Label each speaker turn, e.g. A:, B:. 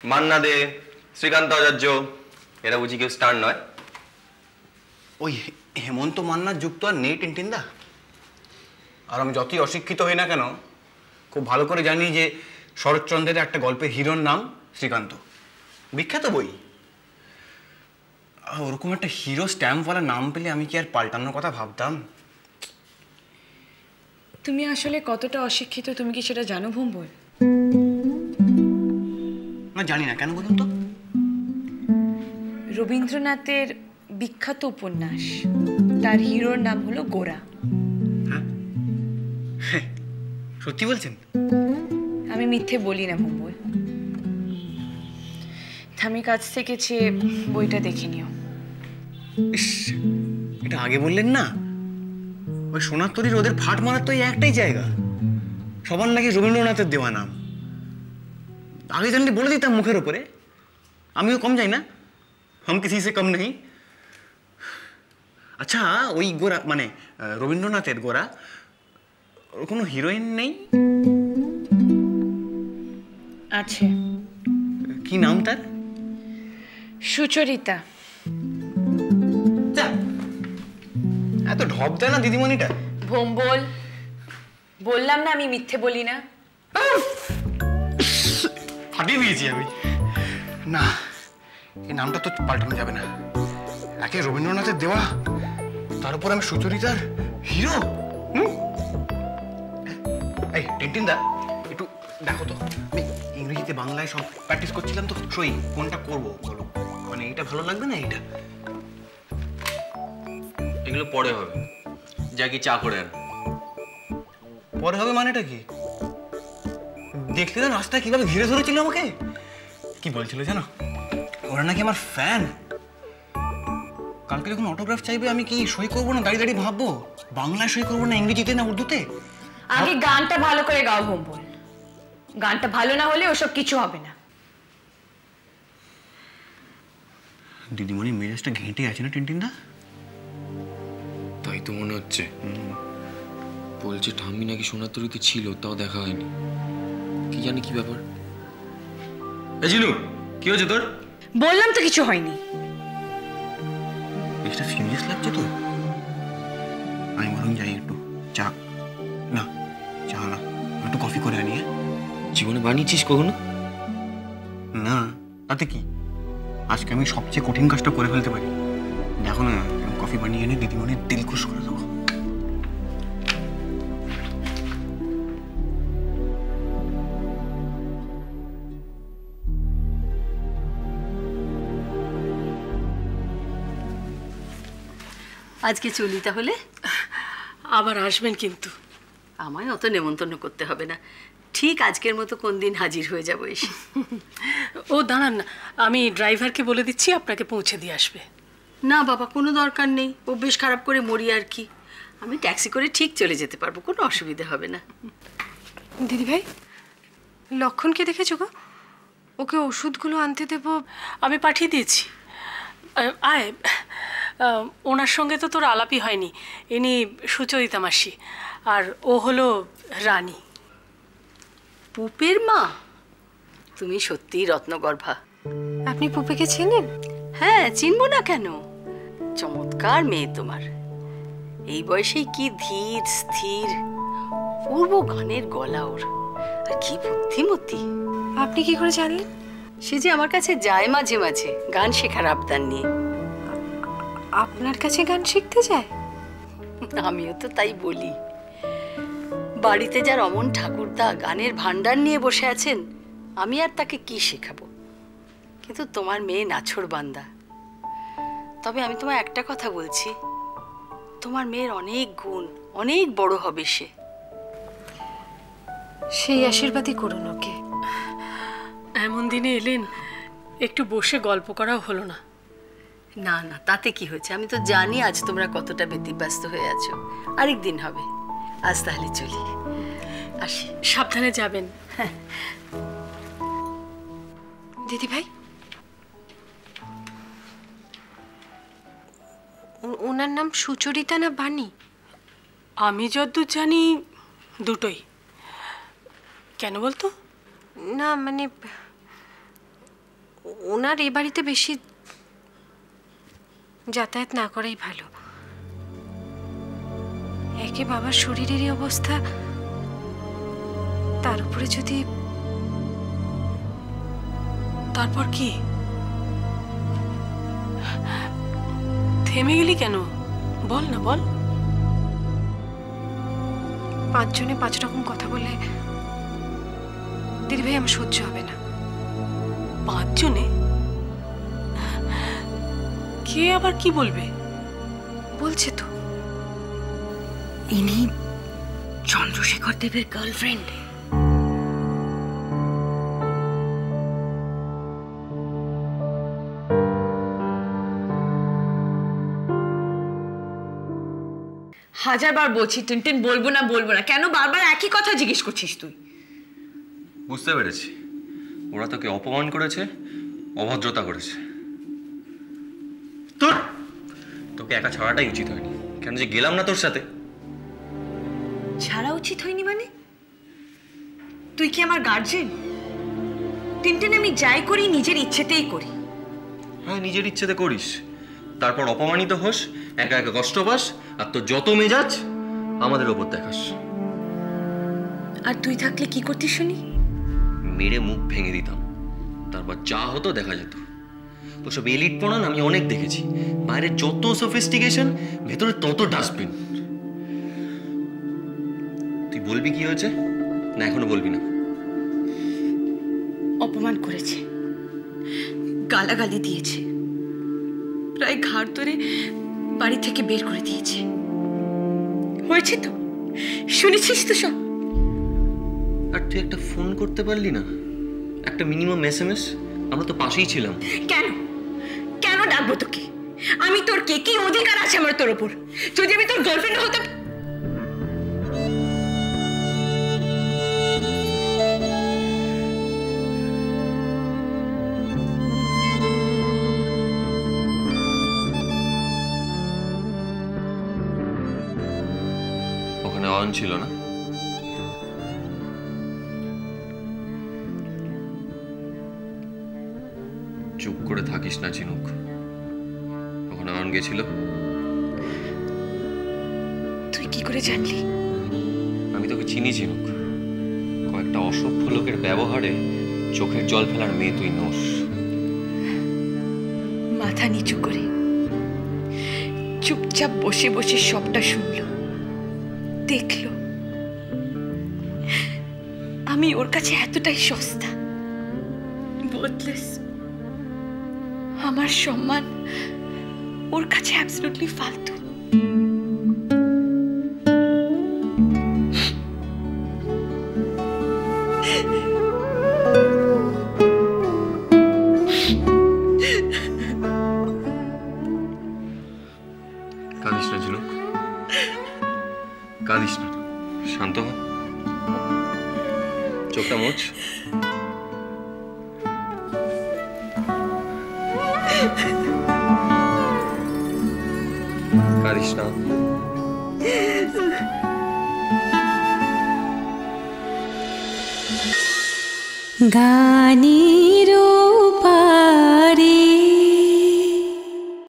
A: মান্না দে, শ্রীকান্ত আচার্য, এরা বুঝি কেউ স্টার নয়?
B: ওই হেমন্ত মান্নার যুক্ত আর নেই টিনটিনদা। আর আমি যতই অশিক্ষিত হই না কেন, খুব ভালো করে জানি যে শরৎচন্দ্রের একটা গল্পের হিরোর নাম শ্রীকান্ত, বিখ্যাত বই। ওরকম একটা হিরো স্ট্যাম্পওয়ালা নাম পেলে আমি কি আর পাল্টানোর কথা ভাবতাম?
C: তুমি আসলে কতটা অশিক্ষিত তুমি কি সেটা জানো ভুম্বল?
B: না, জানি না। কেন বলুন তো?
C: রবীন্দ্রনাথের বিখ্যাত উপন্যাস, তার হিরোর নাম হলো গোরা।
B: হ্যাঁ, সত্যি বলছেন?
C: আমি মিথ্যে বলি না ভুম্বল। আমি কাছ থেকে চেয়ে বইটা দেখে নিও।
B: ইস, এটা আগে বললেন না। ওই সোনার তরীর ওদের ফাট মারার তো এই একটাই জায়গা। সবার নাকি রবীন্দ্রনাথের দেওয়া নাম। আগে জানলে বলে দিতাম মুখের ওপরে। আমিও কম যাই না, হাম কিসি সে কম নেই। আচ্ছা, ওই গোরা মানে রবীন্দ্রনাথের গোরা, ওর কোনো হিরোইন নেই?
C: আছে।
B: কি নাম তার?
C: সুচরিতা।
B: এত ঢপ দেয় না দিদিমণিটা।
C: ভুম্বল, বললাম না আমি মিথ্যে বলি না।
B: ফাটিয়ে দিয়েছি আমি। না, এই নামটা তো পাল্টানো যাবে না। একে রবীন্দ্রনাথের দেওয়া, তার উপর আমি সুচরিতার হিরো। এই টিনটিনদা, একটু দেখো তো। আমি ইংরেজিতে বাংলায় সব প্র্যাকটিস করছিলাম তো, সই কোনটা করবো বলো? মানে এইটা ভালো লাগবে না এইটা?
A: এগুলো পরে হবে। যা কি চা করে আন।
B: পরে হবে মানেটা কি? দেখলে না রাস্তায় কিভাবে ঘিরে ধরেছিল আমাকে? কি বলছিল জানো? ওরা নাকি আমার ফ্যান। কালকে যখন অটোগ্রাফ চাইবে আমি কি সই করবো না দাঁড়িয়ে দাঁড়িয়ে ভাববো? বাংলায় সই করবো না ইংরেজিতে না উর্দুতে?
C: আগে গানটা ভালো করে গাও ভুম্বল। গানটা ভালো না হলে ওসব কিছু হবে না।
B: দিদিমণি মেজাজটা ঘেঁটে আছে না টিনটিনদা?
D: তাই তো মনে হচ্ছে। বলছে ঠাম্মি নাকি সোনার তরীতে ছিল, তাও দেখা হয়নি। কি জানি কি ব্যাপার।
A: এ জিনু, কি হয়েছে তোর?
C: বললাম তো কিছু হয়নি।
B: এটা সিরিয়াস লাগছে তো। আমি বরং যাই একটু চা, না চা না, একটু কফি করে আনি।
D: জীবনে বানিয়েছিস কখনো?
B: না, তাতে কি? আজকে আমি সবচেয়ে কঠিন কাজটা করে ফেলতে পারি। দেখো না, কফি বানিয়ে এনে দিদিমণির দিল খুশ করে দেবো।
E: আজকে চলি তাহলে।
F: আবার আসবেন কিন্তু।
E: আমায় অত নেমন্তন্ন করতে হবে না, ঠিক আজকের মতো কোন দিন হাজির হয়ে যাবো এসে।
F: ও দাঁড়ান না, আমি ড্রাইভারকে বলে দিচ্ছি আপনাকে পৌঁছে দিয়ে আসবে।
E: না বাবা, কোনো দরকার নেই। অভ্যেস খারাপ করে মরি আর কি। আমি ট্যাক্সি করে ঠিক চলে যেতে পারবো, কোনো অসুবিধা হবে না।
G: দিদিভাই, লক্ষণকে দেখেছো গো? ওকে ওষুধগুলো আনতে দেবো।
F: আমি পাঠিয়ে দিয়েছি। আয়, ওনার সঙ্গে তো তোর আলাপই হয়নি। ইনি সুচরিতা মাসি, আর ও হলো রানী।
E: পুপের মা? তুমি সত্যিই রত্নগর্ভা।
G: আপনি পুপেকে চেনেন?
E: হ্যাঁ, চিনবো না কেন? চমৎকার মেয়ে তোমার। এই বয়সেই কি ধীর স্থির, পূর্ব গানের গলা ওর, আর কি বুদ্ধিমতী।
G: আপনি কি করে জানলেন?
E: সে যে আমার কাছে যায় মাঝে মাঝে গান শেখার আবদার নিয়ে।
G: আপনার কাছে গান শিখতে যায়?
E: আমিও তো তাই বলি। বাড়িতে যার অমন ঠাকুরদা গানের ভান্ডার নিয়ে বসে আছেন, আমি আর তাকে কি শেখাবো? কিন্তু তোমার মেয়ে নাছোড়বান্দা। তবে আমি তোমায় একটা কথা বলছি, তোমার মেয়ের অনেক গুণ, অনেক বড় হবে সে।
G: সেই আশীর্বাদই করুন ওকে।
F: এমন দিনে এলেন, একটু বসে গল্প করাও হলো না।
E: না না, তাতে কি হয়েছে? আমি তো জানি আজ তোমরা কতটা ব্যতিব্যস্ত হয়ে আছো। আরেকদিন হবে। আজ তাহলে চলি, আসি।
F: সাবধানে যাবেন।
E: হ্যাঁ।
G: দিদিভাই, ওনার নাম সুচরিতা না বাণী?
F: আমি যতদূর জানি দুটোই। কেন বলতো?
G: না মানে ওনার এ বাড়িতে বেশি যাতায়াত না করাই ভালো। একে বাবার শরীরের এই অবস্থা, তার উপরে যদি...
F: তারপর কি? থেমে গেলি কেন? বল না, বল।
G: 5 জনে 5 রকম কথা বলে দিদি ভাই আমার সহ্য হবে না।
F: 5 জনে? কে আবার কি বলবে?
G: বলছে তো,
E: ইনি চন্দ্রশেখর দেবের গার্লফ্রেন্ড।
C: হাজারবার বলছি টিনটিন বলবো না বলবো না, কেন বারবার একই কথা জিজ্ঞেস করছিস তুই?
A: বুঝতে পেরেছি, ওরা তোকে অপমান করেছে, অভদ্রতা করেছে। তোকে একা ছাড়াটাই উচিত হয়নি। কেন যে গেলাম না তোর সাথে।
C: ছাড়া উচিত হয়নি মানে? তুই কি আমার গার্জেন? টিনটিন, আমি যাই করি নিজের ইচ্ছেতেই করি।
A: হ্যাঁ, নিজের ইচ্ছেতে করিস, তারপর অপমানিত হোস, একা একা কষ্ট পাস, আর তোর যত মেজাজ আমাদের ওপর দেখাস।
C: আর তুই থাকলে কি করতিস শুনি?
A: মেরে মুখ ভেঙে দিতাম, তারপর যা হতো দেখা যেত। ওসব এলিট পড়ান আমি অনেক দেখেছি। বাইরে যত সফিস্টিকেশন, ভেতরে তত ডাস্টবিন। তুই বলবি কি হয়েছে, না এখনো বলবি না?
C: অপমান করেছে, গালাগালি দিয়েছে, প্রায় ঘাড় ধরে বাড়ি থেকে বের করে দিয়েছে। হয়েছে তো, শুনেছিস তো সব।
A: আর তুই একটা ফোন করতে পারলি না? একটা মিনিমাম SMS? আমরা তো পাশেই ছিলাম।
C: কেন কেন ডাকবো তোকে? আমি তোর কে? কি অধিকার আছে আমার তোর ওপর? যদি আমি তোর গার্লফ্রেন্ড হতাম।
A: ওখানে অন ছিল না? চুপ করে থাকিস না চিনুক। ওখানে অন গেছিল।
C: তুই কি করে জানলি?
A: আমি তোকে চিনি চিনুক। কয়েকটা অসভ্য লোকের ব্যবহারে চোখের জল ফেলার মেয়ে তুই নোস।
C: মাথা নিচু করে চুপচাপ বসে বসে সবটা শুনলো, দেখলো আমি ওর কাছে এতটাই সস্তা। বদলেস আমার সম্মান ওর কাছে অ্যাবসলিউটলি ফালতু।
A: কাঁদিস না ঝিনুক, কাঁদিস না, শান্ত হ, চোখটা মোচ। কাঁদিস না।
H: গানের